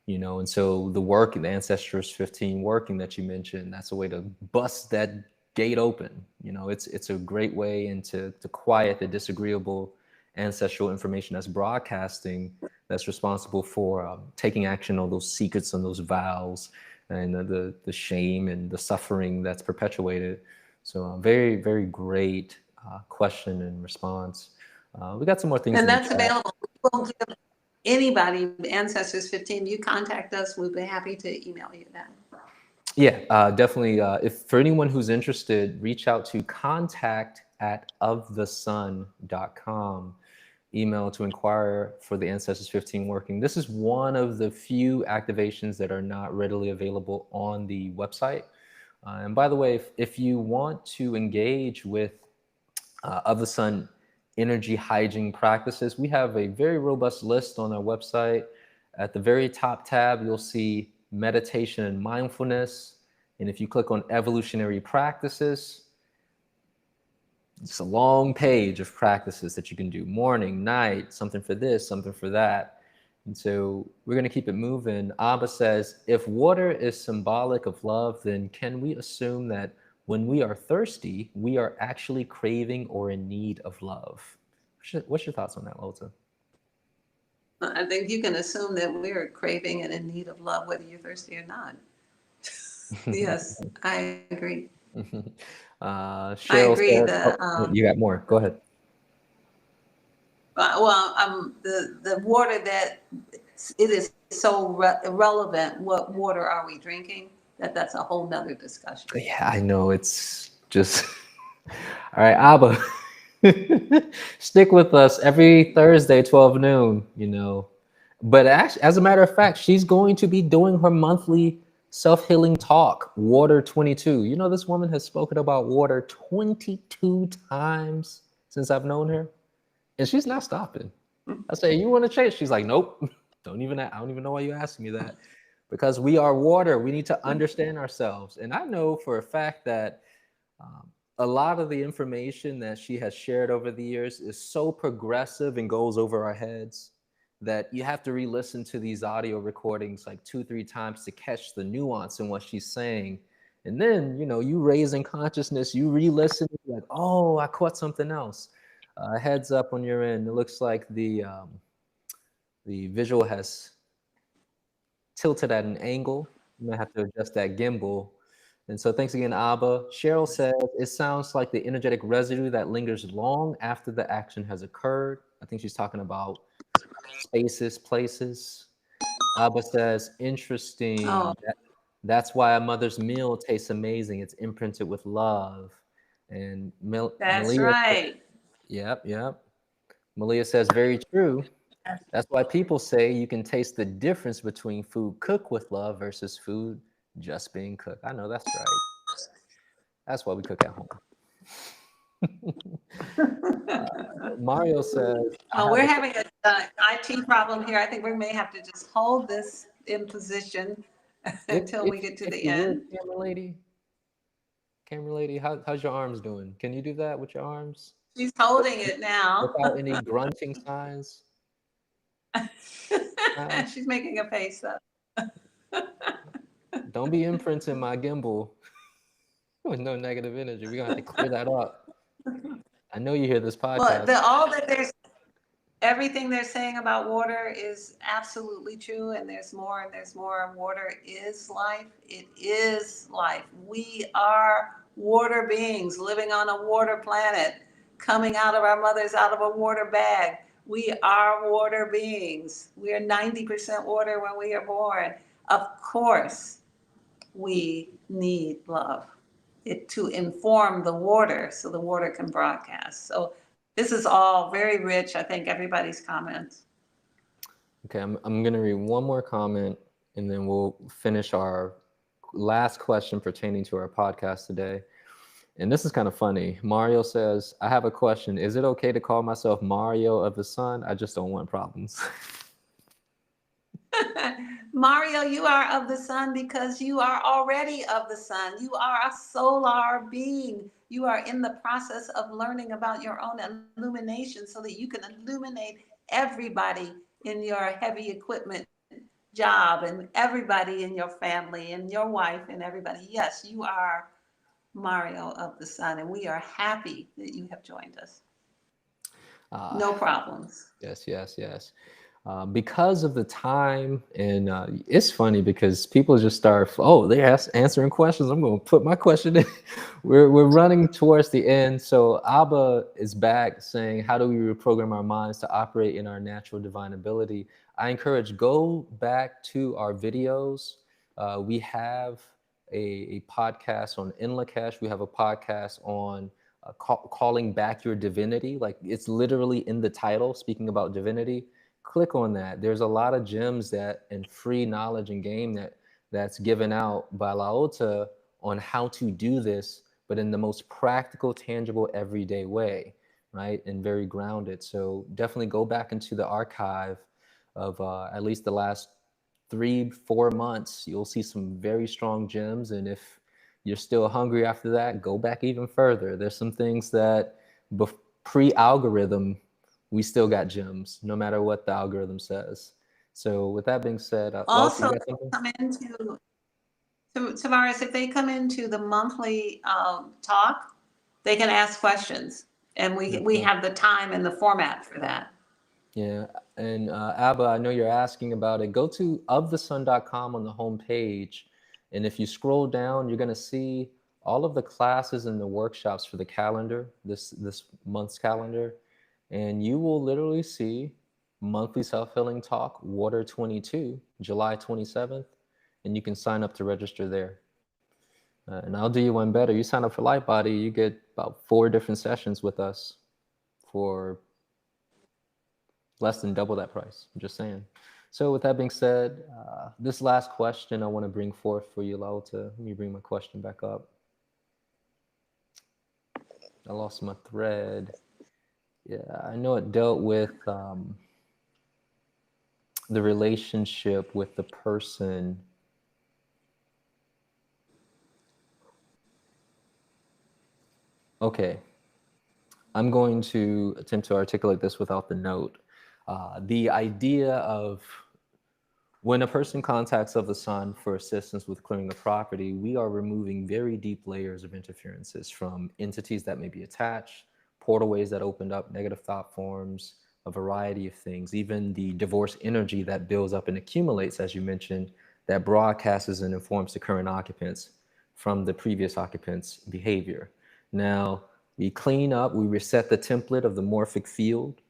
you know? And so the work, the Ancestors 15 working that you mentioned, that's a way to bust that gate open. You know, it's a great way to quiet the disagreeable ancestral information that's broadcasting, that's responsible for taking action on those secrets and those vows and the shame and the suffering that's perpetuated. So very, very great question and response. We got some more things. And that's available. We'll give anybody Ancestors 15. You contact us, we'd be happy to email you that. Yeah, definitely. If for anyone who's interested, reach out to contact@ofthesun.com. Email to inquire for the Ancestors 15 working. This is one of the few activations that are not readily available on the website. And by the way, if you want to engage with Of the Sun energy hygiene practices, we have a very robust list on our website. At the very top tab, you'll see meditation and mindfulness. And if you click on evolutionary practices, it's a long page of practices that you can do, morning, night, something for this, something for that. And so we're going to keep it moving. Abba says, if water is symbolic of love, then can we assume that when we are thirsty, we are actually craving or in need of love? What's your thoughts on that, LaOta? I think you can assume that we're craving and in need of love, whether you're thirsty or not. Yes, I agree. Cheryl, I agree said, that you got more. Go ahead. The water, that it is so irrelevant what water are we drinking, that's a whole nother discussion. Yeah, I know, it's just all right, Abba. Stick with us every Thursday, 12 noon, you know. But actually, as a matter of fact, she's going to be doing her monthly Self-healing talk, water 22. You know, this woman has spoken about water 22 times since I've known her, and she's not stopping. I say, you want to change? She's like, nope. I don't even know why you asked me that. Because we are water. We need to understand ourselves. And I know for a fact that a lot of the information that she has shared over the years is so progressive and goes over our heads that you have to re-listen to these audio recordings like 2-3 times to catch the nuance in what she's saying. And then, you know, you raise in consciousness, you re-listen, like, oh, I caught something else. Heads up on your end. It looks like the visual has tilted at an angle. You might have to adjust that gimbal. And so thanks again, Abba. Cheryl says, it sounds like the energetic residue that lingers long after the action has occurred. I think she's talking about spaces, places. Abba says, interesting. Oh. That's why a mother's meal tastes amazing. It's imprinted with love. And That's Malia, right. yep. Malia says, very true. That's why people say you can taste the difference between food cooked with love versus food just being cooked. I know that's right. That's why we cook at home. Mario says, We're having an IT problem here. I think we may have to just hold this in position until we get to the end. Camera lady, how's your arms doing? Can you do that with your arms? She's holding it now. Without any grunting signs? She's making a face up. Don't be imprinting my gimbal with no negative energy. We're gonna have to clear that up. I know you hear this podcast. Well, everything they're saying about water is absolutely true, and there's more and there's more. Water is life. It is life. We are water beings living on a water planet, coming out of our mothers out of a water bag. We are water beings. We are 90% water when we are born. Of course, we need love to inform the water so the water can broadcast. So this is all very rich. I think everybody's comments. Okay, I'm going to read one more comment and then we'll finish our last question pertaining to our podcast today. And this is kind of funny. Mario says, I have a question. Is it okay to call myself Mario of the Sun? I just don't want problems. Mario, you are of the sun because you are already of the sun. You are a solar being. You are in the process of learning about your own illumination so that you can illuminate everybody in your heavy equipment job and everybody in your family and your wife and everybody. Yes, you are Mario of the sun, and we are happy that you have joined us. No problems. Yes. Because of the time, and it's funny because people just start, they're answering questions. I'm going to put my question in. We're running towards the end. So Abba is back saying, how do we reprogram our minds to operate in our natural divine ability? I encourage, go back to our videos. We have a podcast on Inlakesh. We have a podcast on calling back your divinity. Like, it's literally in the title, speaking about divinity. Click on that. There's a lot of gems and free knowledge and game that's given out by LaOta on how to do this, but in the most practical, tangible, everyday way, right? And very grounded. So definitely go back into the archive of at least the last 3-4 months. You'll see some very strong gems. And if you're still hungry after that, go back even further. There's some things that pre-algorithm, we still got gems, no matter what the algorithm says. So with that being said, also come into Tavares, if they come into the monthly talk, they can ask questions, and we have the time and the format for that. Yeah, and Abba, I know you're asking about it. Go to ofthesun.com on the home page, and if you scroll down, you're going to see all of the classes and the workshops for the calendar, this month's calendar. And you will literally see monthly self-healing talk, Water 22, July 27th. And you can sign up to register there. And I'll do you one better. You sign up for Light Body, you get about 4 different sessions with us for less than double that price. I'm just saying. So with that being said, this last question I want to bring forth for you, LaOta. Let me bring my question back up. I lost my thread. Yeah, I know it dealt with the relationship with the person. Okay, I'm going to attempt to articulate this without the note. The idea of when a person contacts of the sun for assistance with clearing the property, we are removing very deep layers of interferences from entities that may be attached, portalways that opened up, negative thought forms, a variety of things, even the divorce energy that builds up and accumulates, as you mentioned, that broadcasts and informs the current occupants from the previous occupants' behavior. Now, we clean up, we reset the template of the morphic field.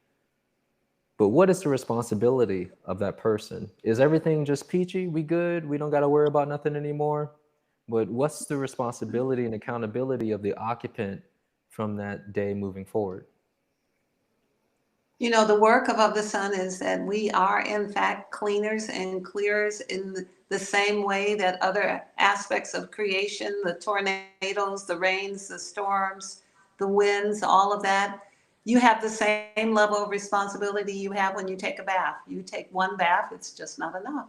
But what is the responsibility of that person? Is everything just peachy? We good? We don't got to worry about nothing anymore? But what's the responsibility and accountability of the occupant from that day moving forward? You know, the work of the sun is that we are, in fact, cleaners and clearers in the same way that other aspects of creation, the tornadoes, the rains, the storms, the winds, all of that, you have the same level of responsibility you have when you take a bath. You take one bath, it's just not enough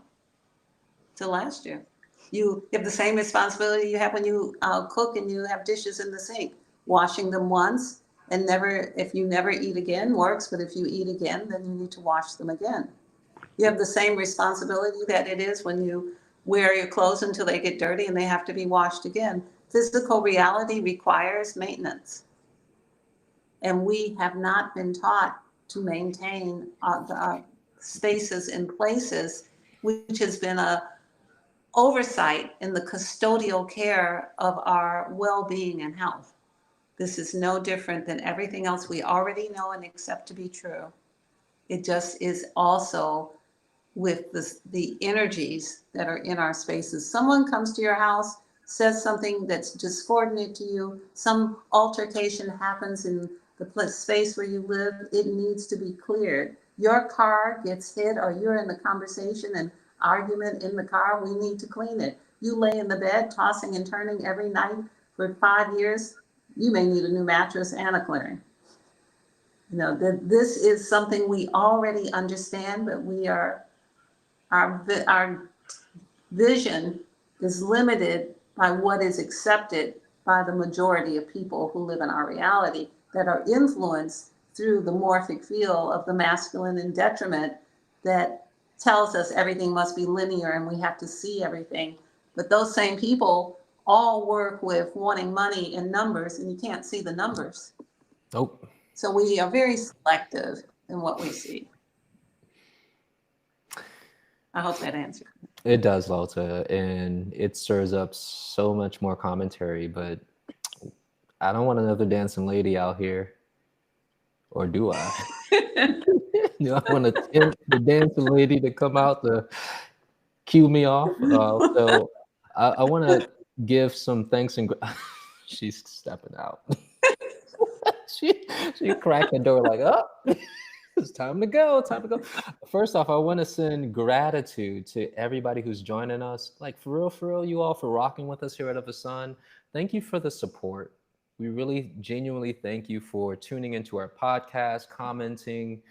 to last you. You have the same responsibility you have when you cook and you have dishes in the sink. Washing them once and never, if you never eat again, works, but if you eat again, then you need to wash them again. You have the same responsibility that it is when you wear your clothes until they get dirty and they have to be washed again. Physical reality requires maintenance. And we have not been taught to maintain the spaces and places, which has been a oversight in the custodial care of our well-being and health. This is no different than everything else we already know and accept to be true. It just is also with the energies that are in our spaces. Someone comes to your house, says something that's discordant to you, some altercation happens in the space where you live, it needs to be cleared. Your car gets hit or you're in the conversation and argument in the car, we need to clean it. You lay in the bed tossing and turning every night for 5 years, you may need a new mattress and a clearing. You know, that this is something we already understand, but our vision is limited by what is accepted by the majority of people who live in our reality that are influenced through the morphic field of the masculine and detriment that tells us everything must be linear and we have to see everything. But those same people all work with wanting money in numbers, and you can't see the numbers. Nope. So we are very selective in what we see. I hope that answered. It does, LaOta, and it stirs up so much more commentary, but I don't want another dancing lady out here. Or do I? Do I want to tempt the dancing lady to come out to cue me off? So I want to give some thanks and she's stepping out. she cracked the door like, oh, it's time to go, time to go. First off, I want to send gratitude to everybody who's joining us. Like for real, you all for rocking with us here at Of the Sun. Thank you for the support. We really genuinely thank you for tuning into our podcast, commenting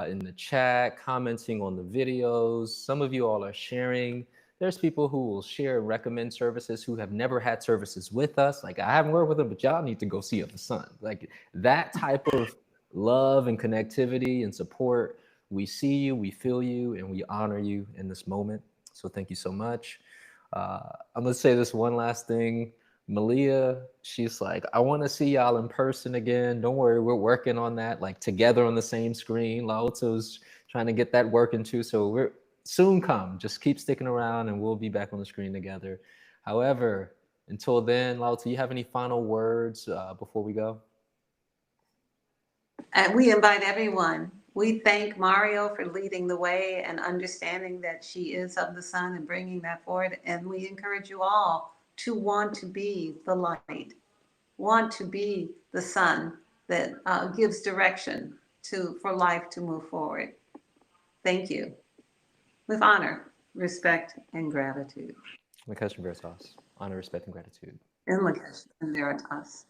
in the chat, commenting on the videos. Some of you all are sharing. There's people who will share and recommend services who have never had services with us. Like I haven't worked with them, but y'all need to go see Of the Sun. Like that type of love and connectivity and support. We see you, we feel you, and we honor you in this moment. So thank you so much. I'm gonna say this one last thing. Malia, she's like, I want to see y'all in person again. Don't worry, we're working on that, like together on the same screen. LaOta's trying to get that working too. So we're soon come. Just keep sticking around and we'll be back on the screen together. However, until then, LaOta, you have any final words before we go? And we invite everyone. We thank Mario for leading the way and understanding that she is of the sun and bringing that forward. And we encourage you all to want to be the light, want to be the sun that gives direction for life to move forward. Thank you. with honor, respect, and gratitude. Akasha Veritas, honor, respect, and gratitude. In Lakesh and Veritas.